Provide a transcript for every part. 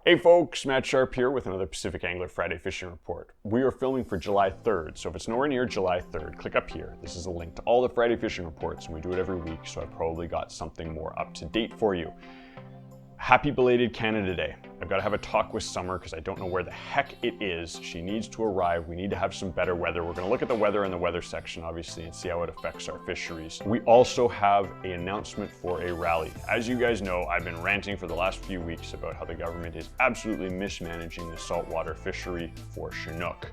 Hey folks, Matt Sharp here with another Pacific Angler Friday Fishing Report. We are filming for July 3rd, so if it's nowhere near July 3rd, click up here. This is a link to all the Friday Fishing Reports, and we do it every week, so I probably got something more up to date for you. Happy belated Canada Day. I've got to have a talk with Summer because I don't know where the heck it is. She needs to arrive. We need to have some better weather. We're going to look at the weather in the weather section, obviously, and see how it affects our fisheries. We also have an announcement for a rally. As you guys know, I've been ranting for the last few weeks about how the government is absolutely mismanaging the saltwater fishery for Chinook.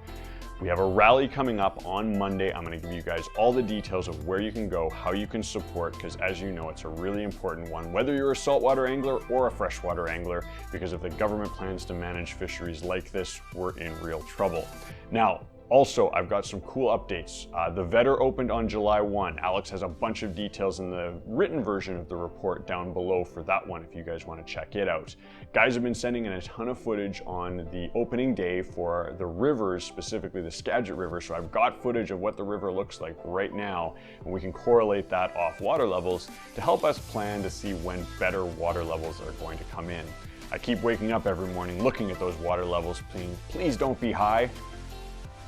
We have a rally coming up on Monday. I'm going to give you guys all the details of where you can go, how you can support, because as you know, it's a really important one, whether you're a saltwater angler or a freshwater angler, because if the government plans to manage fisheries like this, we're in real trouble. Now, also, I've got some cool updates. The Vedder opened on July 1. Alex has a bunch of details in the written version of the report down below for that one if you guys want to check it out. Guys have been sending in a ton of footage on the opening day for the rivers, specifically the Skagit River, so I've got footage of what the river looks like right now, and we can correlate that off water levels to help us plan to see when better water levels are going to come in. I keep waking up every morning looking at those water levels, please don't be high.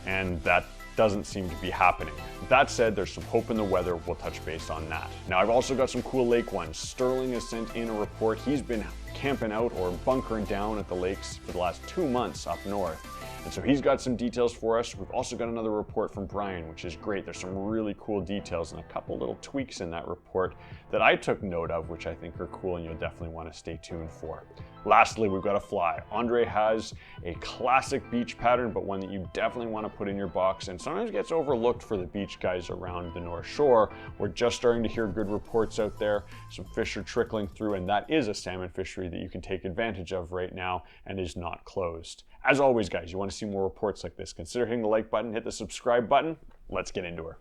And that doesn't seem to be happening. That said, there's some hope in the weather. We'll touch base on that. Now, I've also got some cool lake ones. Sterling has sent in a report. He's been camping out or bunkering down at the lakes for the last 2 months up north. And so he's got some details for us. We've also got another report from Brian, which is great. There's some really cool details and a couple little tweaks in that report that I took note of, which I think are cool and you'll definitely want to stay tuned for. Lastly, we've got a fly. Andre has a classic beach pattern, but one that you definitely want to put in your box and sometimes gets overlooked for the beach guys around the North Shore. We're just starting to hear good reports out there. Some fish are trickling through, and that is a salmon fishery that you can take advantage of right now and is not closed. As always, guys, you want to see more reports like this, consider hitting the like button, hit the subscribe button. Let's get into her.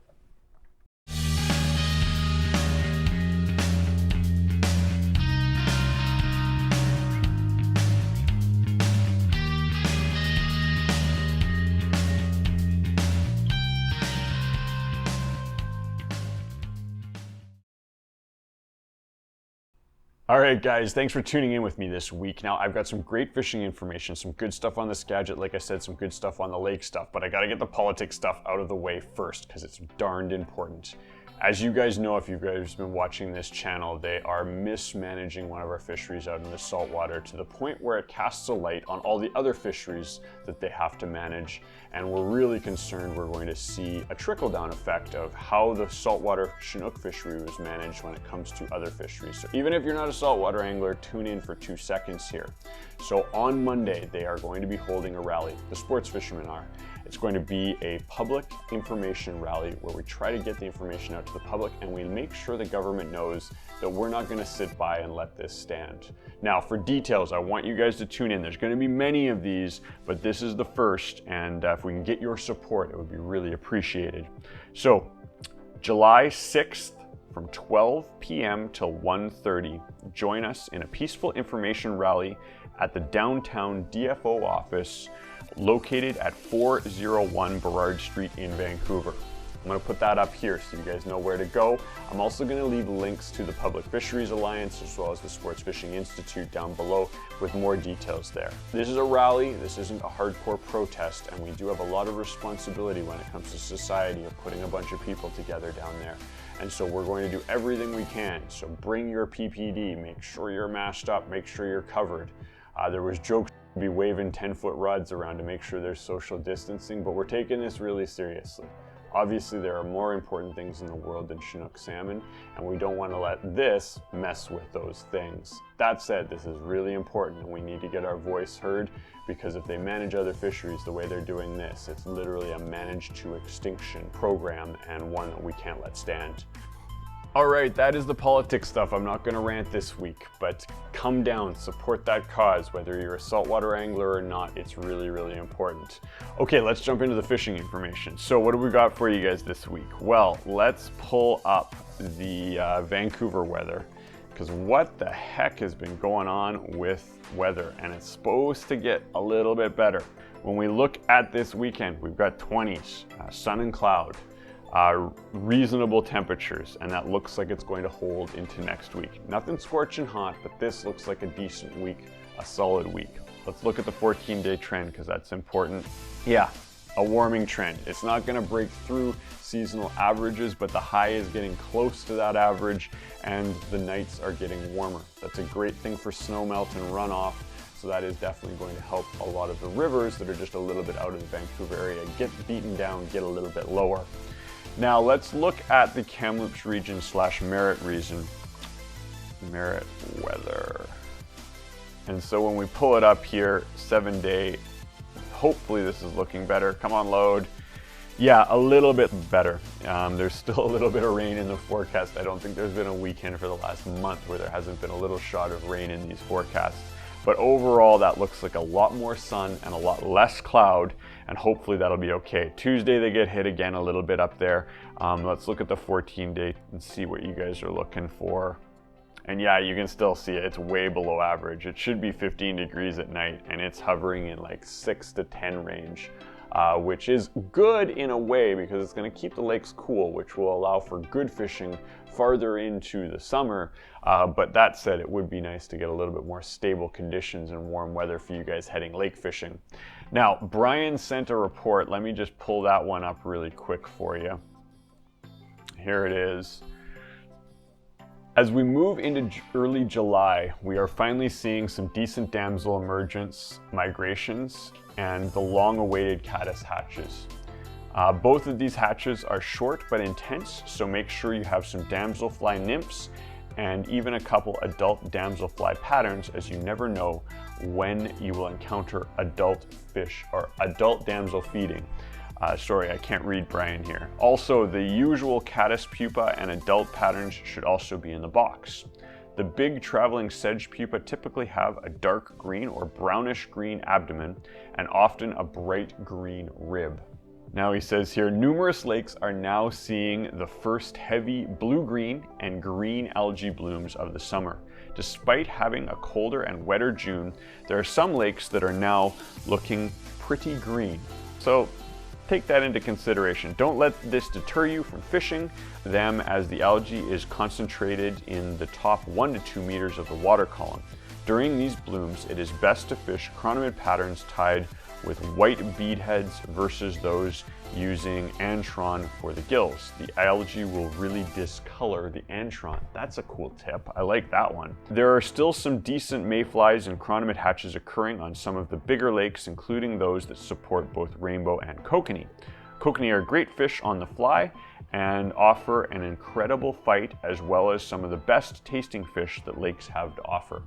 All right, guys, thanks for tuning in with me this week. Now, I've got some great fishing information, some good stuff on the Skagit, like I said, some good stuff on the lake stuff, but I gotta get the politics stuff out of the way first because it's darned important. As you guys know, if you guys have been watching this channel, they are mismanaging one of our fisheries out in the saltwater to the point where it casts a light on all the other fisheries that they have to manage. And we're really concerned we're going to see a trickle-down effect of how the saltwater Chinook fishery was managed when it comes to other fisheries. So even if you're not a saltwater angler, tune in for 2 seconds here. So on Monday, they are going to be holding a rally. The sports fishermen are. It's going to be a public information rally where we try to get the information out to the public and we make sure the government knows that we're not going to sit by and let this stand. Now, for details, I want you guys to tune in. There's going to be many of these, but this is the first, and if we can get your support, it would be really appreciated. So, July 6th, from 12 p.m. till 1:30, join us in a peaceful information rally at the downtown DFO office located at 401 Burrard Street in Vancouver. I'm going to put that up here so you guys know where to go. I'm also going to leave links to the Public Fisheries Alliance as well as the Sports Fishing Institute down below with more details there. This is a rally, this isn't a hardcore protest, and we do have a lot of responsibility when it comes to society of putting a bunch of people together down there. And so we're going to do everything we can. So bring your PPD, make sure you're masked up, make sure you're covered. There was jokes to be waving 10-foot rods around to make sure there's social distancing, but we're taking this really seriously. Obviously, there are more important things in the world than Chinook salmon, and we don't want to let this mess with those things. That said, this is really important, and we need to get our voice heard, because if they manage other fisheries the way they're doing this, it's literally a managed to extinction program and one that we can't let stand. All right, that is the politics stuff. I'm not gonna rant this week, but come down, support that cause, whether you're a saltwater angler or not. It's really, really important. Okay, let's jump into the fishing information. So what do we got for you guys this week? Well, let's pull up the Vancouver weather, because what the heck has been going on with weather, and it's supposed to get a little bit better. When we look at this weekend, we've got 20s, sun and cloud. Reasonable temperatures, and that looks like it's going to hold into next week. Nothing scorching hot, but this looks like a decent week, a solid week. let's look at the 14-day trend because that's important. Yeah, a warming trend. It's not going to break through seasonal averages, but the high is getting close to that average and the nights are getting warmer. That's a great thing for snowmelt and runoff. So that is definitely going to help a lot of the rivers that are just a little bit out of the Vancouver area get beaten down, get a little bit lower. Now let's look at the Kamloops region / Merritt region. Merritt weather. And so when we pull it up here, 7-day, hopefully this is looking better. Come on, load. Yeah, a little bit better. There's still a little bit of rain in the forecast. I don't think there's been a weekend for the last month where there hasn't been a little shot of rain in these forecasts. But overall, that looks like a lot more sun and a lot less cloud, and hopefully that'll be okay. Tuesday, they get hit again a little bit up there. Let's look at the 14-day and see what you guys are looking for. And yeah, you can still see it. It's way below average. It should be 15 degrees at night, and it's hovering in like 6 to 10 range, which is good in a way because it's going to keep the lakes cool, which will allow for good fishing farther into the summer. But that said, it would be nice to get a little bit more stable conditions and warm weather for you guys heading lake fishing. Now, Brian sent a report. Let me just pull that one up really quick for you. Here it is. As we move into early July, we are finally seeing some decent damsel emergence migrations and the long-awaited caddis hatches. Both of these hatches are short but intense, so make sure you have some damselfly nymphs and even a couple adult damselfly patterns, as you never know when you will encounter adult fish or adult damsel feeding. Sorry, I can't read Brian here. Also, the usual caddis pupa and adult patterns should also be in the box. The big traveling sedge pupa typically have a dark green or brownish green abdomen and often a bright green rib. Now he says here, numerous lakes are now seeing the first heavy blue-green and green algae blooms of the summer. Despite having a colder and wetter June, there are some lakes that are now looking pretty green. So take that into consideration. Don't let this deter you from fishing them, as the algae is concentrated in the top 1 to 2 meters of the water column. During these blooms, it is best to fish chronomid patterns tied with white bead heads versus those using antron for the gills. The algae will really discolor the antron. That's a cool tip. I like that one. There are still some decent mayflies and chronomid hatches occurring on some of the bigger lakes, including those that support both rainbow and kokanee. Kokanee are great fish on the fly and offer an incredible fight, as well as some of the best tasting fish that lakes have to offer.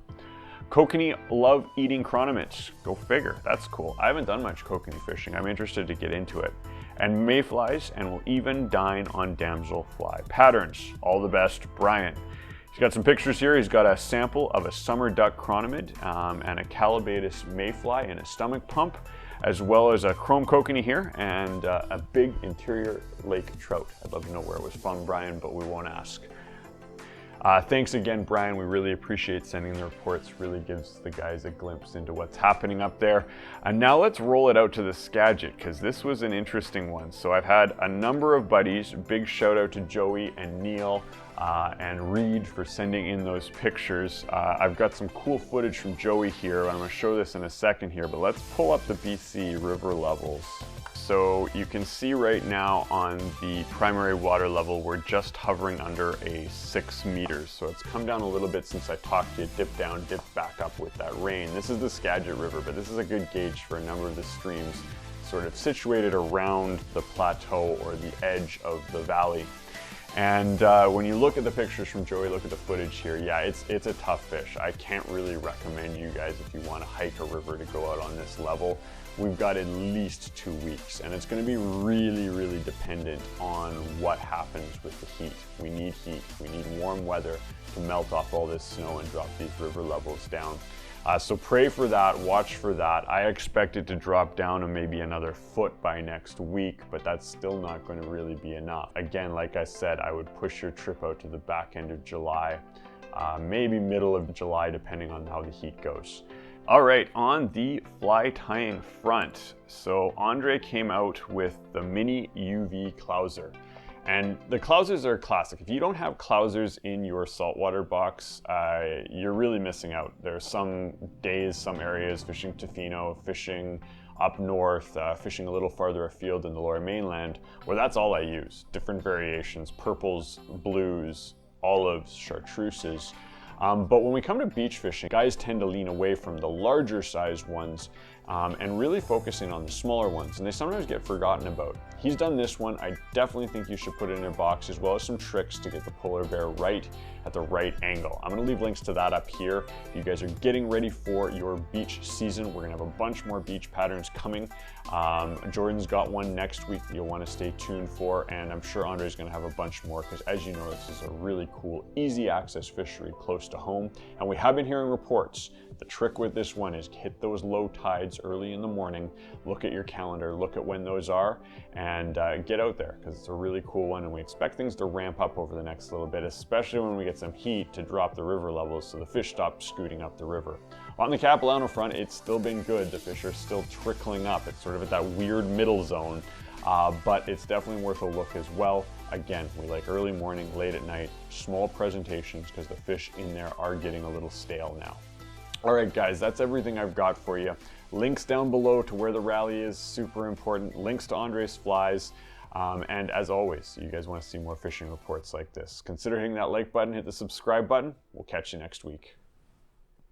Kokanee love eating chronomids. Go figure, that's cool. I haven't done much kokanee fishing. I'm interested to get into it. And mayflies, and will even dine on damselfly patterns. All the best, Brian. He's got some pictures here. He's got a sample of a summer duck chronomid and a calabatus mayfly in a stomach pump, as well as a chrome kokanee here and a big interior lake trout. I'd love to know where it was from, Brian, but we won't ask. Thanks again, Brian. We really appreciate sending the reports. Really gives the guys a glimpse into what's happening up there. And now let's roll it out to the Skagit, because this was an interesting one. So I've had a number of buddies. Big shout out to Joey and Neil and Reed for sending in those pictures. I've got some cool footage from Joey here. I'm going to show this in a second here, but let's pull up the BC river levels. So you can see right now on the primary water level, we're just hovering under a 6 meters. So it's come down a little bit since I talked to you, dipped down, dipped back up with that rain. This is the Skagit River, but this is a good gauge for a number of the streams sort of situated around the plateau or the edge of the valley. And when you look at the pictures from Joey, look at the footage here, yeah, it's a tough fish. I can't really recommend you guys, if you want to hike a river, to go out on this level. We've got at least 2 weeks, and it's going to be really, really dependent on what happens with the heat. We need heat. We need warm weather to melt off all this snow and drop these river levels down. So pray for that, watch for that. I expect it to drop down to maybe another foot by next week, but that's still not going to really be enough. Again, like I said, I would push your trip out to the back end of July, maybe middle of July, depending on how the heat goes. All right, on the fly tying front. So Andre came out with the mini UV clouser. And the clousers are classic. If you don't have clousers in your saltwater box, you're really missing out. There are some days, some areas, fishing Tofino, fishing up north, fishing a little farther afield in the lower mainland, where that's all I use. Different variations, purples, blues, olives, chartreuses. But when we come to beach fishing, guys tend to lean away from the larger sized ones and really focusing on the smaller ones, and they sometimes get forgotten about. He's done this one. I definitely think you should put it in your box, as well as some tricks to get the polar bear right at the right angle. I'm gonna leave links to that up here. If you guys are getting ready for your beach season, we're gonna have a bunch more beach patterns coming. Jordan's got one next week that you'll wanna stay tuned for, and I'm sure Andre's gonna have a bunch more, because as you know, this is a really cool, easy access fishery close to home. And we have been hearing reports. The trick with this one is hit those low tides early in the morning, look at your calendar, look at when those are, and get out there, because it's a really cool one, and we expect things to ramp up over the next little bit, especially when we get some heat to drop the river levels so the fish stop scooting up the river. On the Capilano front, it's still been good. The fish are still trickling up. It's sort of at that weird middle zone, but it's definitely worth a look as well. Again, we like early morning, late at night, small presentations, because the fish in there are getting a little stale now. All right, guys, that's everything I've got for you. Links down below to where the rally is, super important. Links to Andre's flies. And as always, you guys want to see more fishing reports like this, consider hitting that like button, hit the subscribe button. We'll catch you next week.